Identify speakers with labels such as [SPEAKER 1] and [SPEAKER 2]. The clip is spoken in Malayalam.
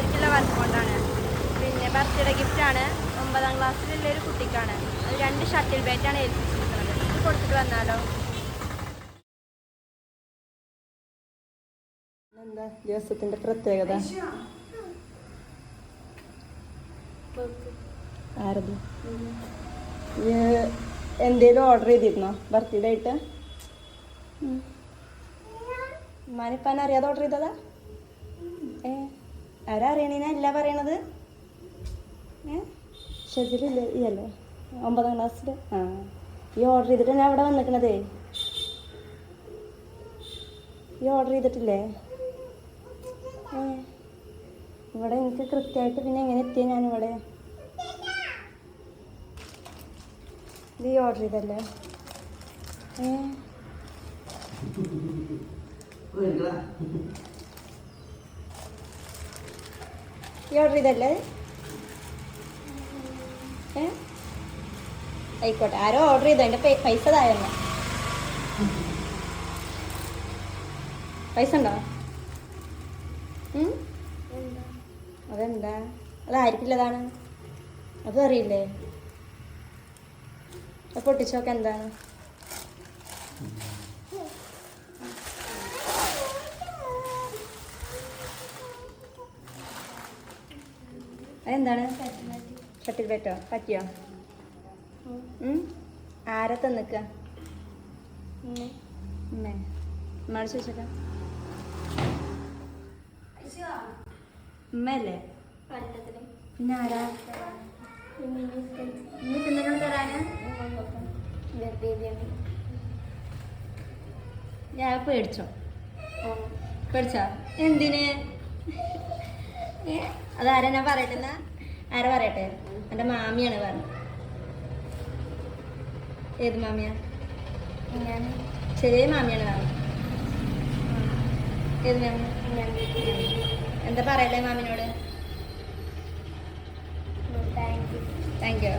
[SPEAKER 1] അവർക്കുള്ള വർക്ക് കൊണ്ടാണ്. പിന്നെ ബർത്ത്ഡേ ഗിഫ്റ്റാണ്. 9ാം ക്ലാസ്സിലുള്ള ഒരു കുട്ടിക്കാണ്. അത് 2 ഷട്ടിൽ ബാറ്റാണ് ഏൽപ്പിച്ചിരിക്കുന്നത്. ഇത് കൊടുത്തിട്ട് വന്നാലോ?
[SPEAKER 2] എന്താ ദിവസത്തിന്റെ പ്രത്യേകത? ആരത് എന്തേലും ഓർഡർ ചെയ്തിരുന്നോ ബർത്ത്ഡേ ആയിട്ട്? ഉമ്മാനിപ്പാൻ അറിയാതെ ഓർഡർ ചെയ്തതാ? ആരാ അറിയണീനാ അല്ല പറയണത്? ഷെജിലില്ലേ ഈ അല്ലേ 9ാം ക്ലാസ്സിൽ? ഈ ഓർഡർ ചെയ്തിട്ട് ഞാൻ അവിടെ വന്നിക്കണതേ. ഈ ഓർഡർ ചെയ്തിട്ടില്ലേ? ഇവിടെ എനിക്ക് കൃത്യമായിട്ട് പിന്നെ എങ്ങനെ എത്തിയ ഞാനിവിടെ? ഇത് ഈ ഓർഡർ ചെയ്തല്ലേ? ഈ ഓർഡർ ചെയ്തല്ലേ? ആയിക്കോട്ടെ, ആരോ ഓർഡർ ചെയ്തോ? എൻ്റെ പൈസ താഴെ. പൈസ ഉണ്ടോ? അതെന്താ? അതായിരിക്കില്ലതാണ്. അതും അറിയില്ലേ? പൊട്ടിച്ചോക്കെ എന്താണ്? അതെന്താണ്? ഷട്ടിൽ ബാറ്റോ? പറ്റിയോ? ആരെ തന്നിക്ക? ഉമ്മയോട് ചോദിച്ചേക്ക. ഉമ്മയല്ലേ? പിന്നെ ആരാ? എന്നോട് തരാന് ഞാൻ പേടിച്ചോ? പേടിച്ചോ? എന്തിന്? അതാരാ? ഞാൻ പറയട്ടെ എന്നാ. ആരാ പറയട്ടെ? എൻ്റെ മാമിയാണ് പറഞ്ഞത്. ഏത് മാമിയാ? ചെറിയ മാമിയാണ് പറഞ്ഞത്. ഏത് മാമി? എന്താ പറയല്ലേ മാമിനോട്? Thank you.